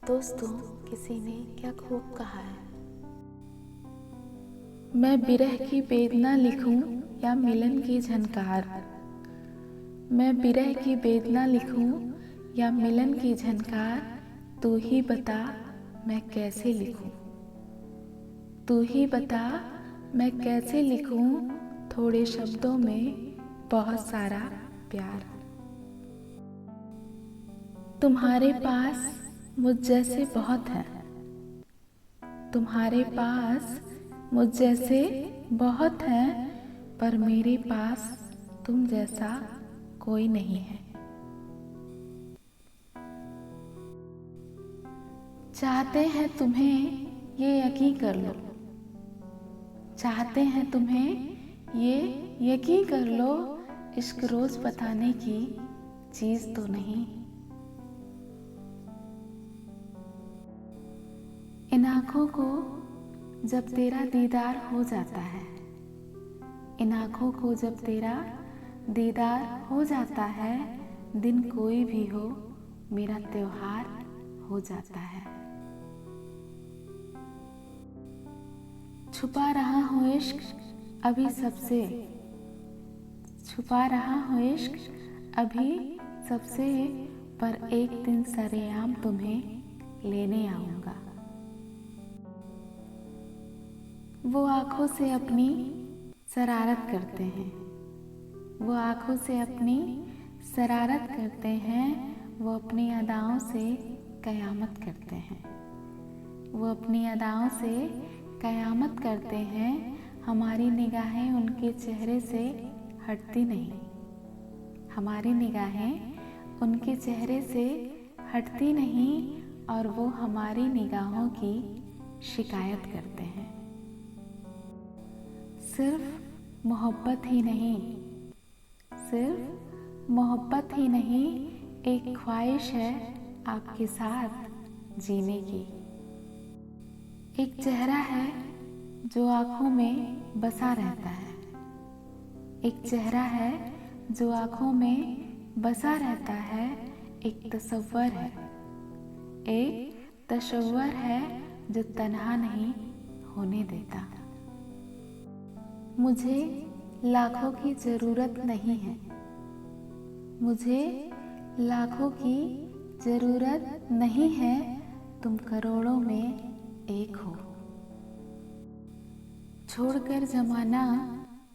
दोस्तों, किसी ने क्या खूब कहा है। मैं बिरह की वेदना लिखूं या मिलन की झनकार। मैं बिरह की वेदना लिखूं या मिलन की झनकार। तू ही बता मैं कैसे लिखूं। तू ही बता मैं कैसे लिखूं। थोड़े शब्दों में बहुत सारा प्यार। तुम्हारे पास मुझ जैसे बहुत हैं। तुम्हारे पास मुझ जैसे बहुत हैं, पर मेरे पास तुम जैसा कोई नहीं है। चाहते हैं तुम्हें ये यकीन कर लो। चाहते हैं तुम्हें ये यकीन कर लो। इश्क रोज बताने की चीज तो नहीं। इन आँखों को जब तेरा दीदार हो जाता है। इन आँखों को जब तेरा दीदार हो जाता है। दिन कोई भी हो मेरा त्योहार हो जाता है। छुपा रहा हूँ इश्क अभी सबसे। छुपा रहा हूँ इश्क अभी सबसे, पर एक दिन सरेआम तुम्हें लेने आऊँगा। वो आँखों से अपनी शरारत करते हैं। वो आँखों से अपनी शरारत करते हैं। वो अपनी अदाओं से कयामत करते हैं। वो अपनी अदाओं से कयामत करते हैं। हमारी निगाहें उनके चेहरे से हटती नहीं। हमारी निगाहें उनके चेहरे से हटती नहीं, और वो हमारी निगाहों की शिकायत करते हैं। सिर्फ मोहब्बत ही नहीं, सिर्फ मोहब्बत ही नहीं, एक ख्वाहिश है आपके साथ जीने की। एक चेहरा है जो आँखों में बसा रहता है। एक चेहरा है जो आँखों में बसा रहता है। एक तसव्वुर है, एक तसव्वुर है जो तन्हा नहीं होने देता। मुझे लाखों की ज़रूरत नहीं है। मुझे लाखों की ज़रूरत नहीं है। तुम करोड़ों में एक हो। छोड़कर ज़माना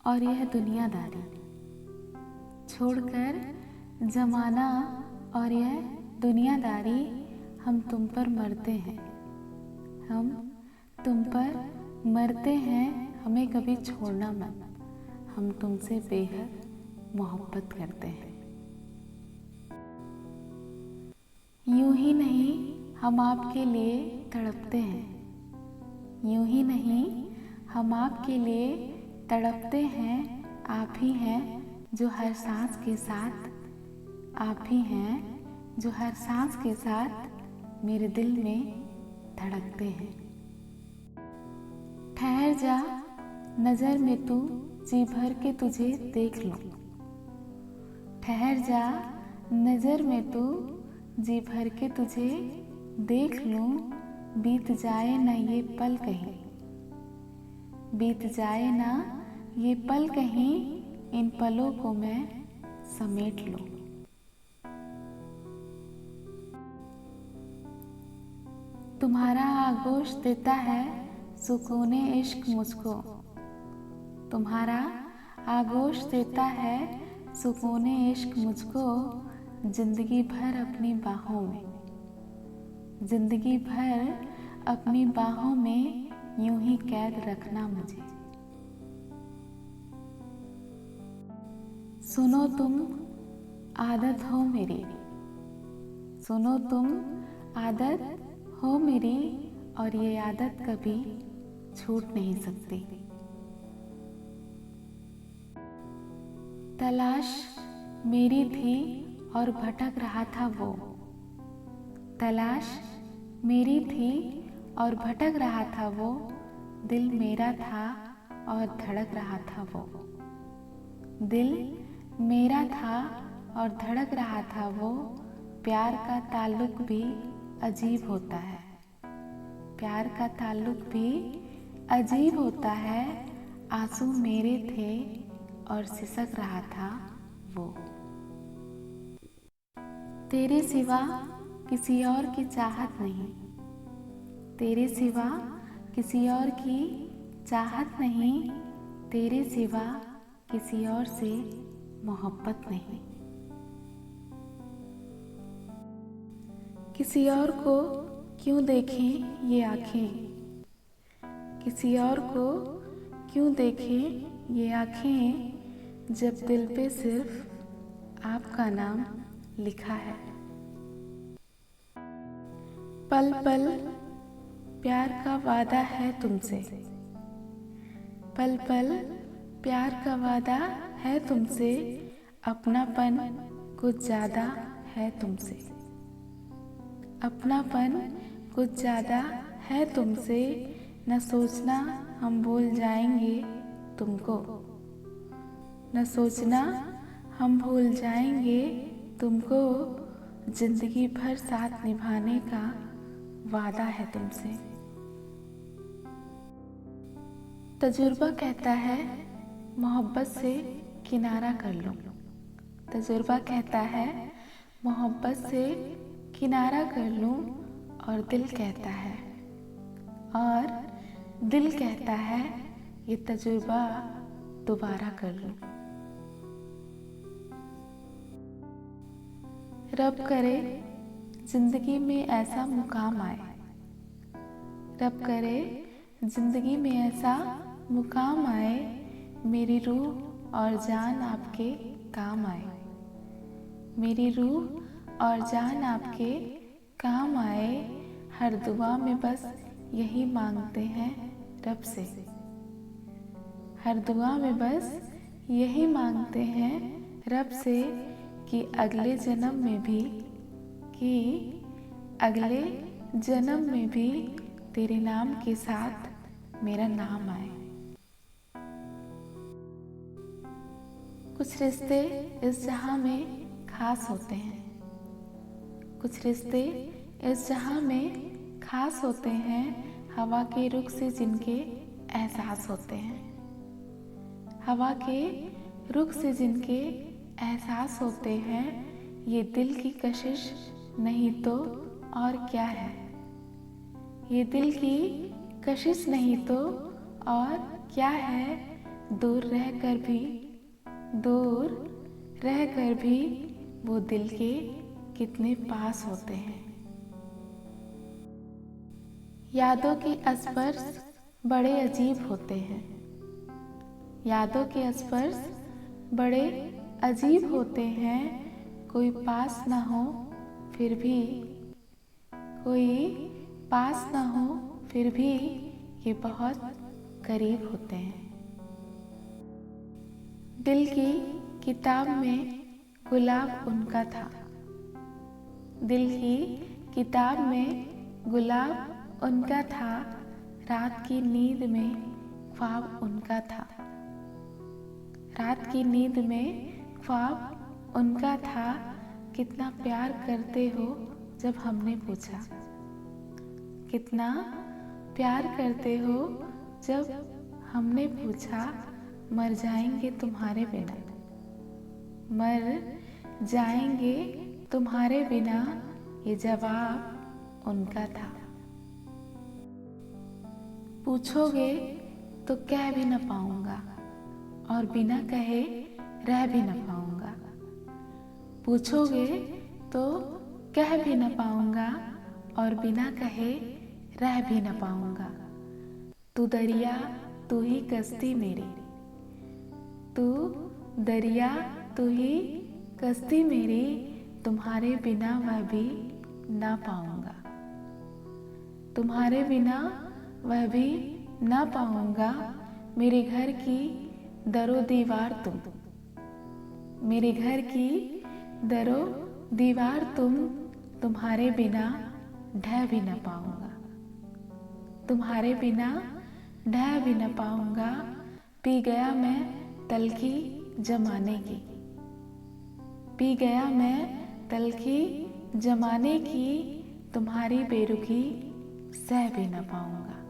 और यह दुनियादारी। छोड़कर ज़माना और यह दुनियादारी, हम तुम पर मरते हैं। हम तुम पर मरते हैं। हमें कभी छोड़ना मत। हम तुमसे बेहद मोहब्बत करते हैं। यूं ही नहीं हम आपके लिए तड़पते हैं। यूं ही नहीं हम आपके लिए तड़पते हैं। आप ही हैं जो हर सांस के साथ, आप ही हैं जो हर सांस के साथ मेरे दिल में धड़कते हैं। ठहर जा नजर में तू, जी भर के तुझे देख लूं। ठहर जा नजर में तू, जी भर के तुझे देख लूं। बीत जाए ना ये पल कहीं। बीत जाए ना ये पल कहीं। इन पलों को मैं समेट लूं। तुम्हारा आगोश देता है सुकूने इश्क मुझको। तुम्हारा आगोश देता है सुकूने इश्क मुझको। जिंदगी भर अपनी बाहों में, जिंदगी भर अपनी बाहों में यूं ही कैद रखना मुझे। सुनो तुम आदत हो मेरी। सुनो तुम आदत हो मेरी, और ये आदत कभी छूट नहीं सकती। तलाश मेरी थी और भटक रहा था वो। तलाश मेरी थी और भटक रहा था वो। दिल मेरा था और धड़क रहा था वो। दिल मेरा था और धड़क रहा था वो। प्यार का ताल्लुक भी अजीब होता है। प्यार का ताल्लुक भी अजीब होता है। आंसू मेरे थे और सिसक रहा था वो। तेरे सिवा किसी और की चाहत नहीं, तेरे सिवा किसी और की चाहत नहीं, तेरे सिवा किसी और से मोहब्बत नहीं। किसी और को क्यों देखें ये आँखें, किसी और को क्यों देखें ये आँखें, जब दिल पे सिर्फ आपका नाम लिखा है। पल पल प्यार का वादा है तुमसे, पल पल प्यार का वादा है तुमसे, अपनापन कुछ ज़्यादा है तुमसे, अपनापन कुछ ज़्यादा है तुमसे। न सोचना हम भूल जाएंगे तुमको, न सोचना हम भूल जाएंगे तुमको, जिंदगी भर साथ निभाने का वादा है तुमसे। तजुर्बा कहता है मोहब्बत से किनारा कर लो, तजुर्बा कहता है मोहब्बत से किनारा कर लूं, और दिल कहता है, और दिल कहता है ये तजुर्बा दोबारा कर लूं। रब करे जिंदगी में ऐसा मुकाम आए, रब करे जिंदगी में ऐसा मुकाम आए, मेरी रूह और जान आपके काम आए, मेरी रूह और जान आपके काम आए। हर दुआ में बस यही मांगते हैं रब से, हर दुआ में बस यही मांगते हैं रब से, कि अगले जन्म में भी, कि अगले जन्म में भी तेरे नाम के साथ मेरा नाम आए। कुछ रिश्ते इस जहां में खास होते हैं, कुछ रिश्ते इस जहां में खास होते हैं, हवा के रुख से जिनके एहसास होते हैं, हवा के रुख से जिनके एहसास होते हैं। ये दिल की कशिश नहीं तो और क्या है, ये दिल की कशिश नहीं तो और क्या है, दूर रहकर भी, दूर रहकर भी वो दिल के कितने पास होते हैं। यादों के स्पर्श बड़े अजीब होते हैं, यादों के स्पर्श बड़े अजीब होते हैं, कोई पास ना हो फिर भी, कोई पास ना हो फिर भी ये बहुत करीब होते हैं। दिल की किताब में गुलाब उनका था, दिल की किताब में गुलाब उनका था, रात की नींद में ख्वाब उनका था, रात की नींद में ख्वाब उनका था। कितना प्यार करते हो जब हमने पूछा, कितना प्यार करते हो जब हमने पूछा, मर जाएंगे तुम्हारे बिना, मर जाएंगे तुम्हारे बिना, ये जवाब उनका था। पूछोगे तो कह भी न पाऊंगा, और बिना कहे रह भी न पाऊंगा, पूछोगे तो कह भी न पाऊंगा, और बिना कहे रह भी न पाऊंगा। तू दरिया तू ही कश्ती मेरी, तू दरिया तू ही कश्ती मेरी, तुम्हारे बिना वह भी ना पाऊंगा, तुम्हारे बिना वह भी ना पाऊंगा। मेरे घर की दरो दीवार तुम, मेरे घर की दरो दीवार तुम, तुम्हारे बिना ढह भी न पाऊंगा, तुम्हारे बिना ढह भी न पाऊंगा। पी गया मैं तलखी जमाने की, पी गया मैं तलखी जमाने की, तुम्हारी बेरुखी सह भी न पाऊंगा।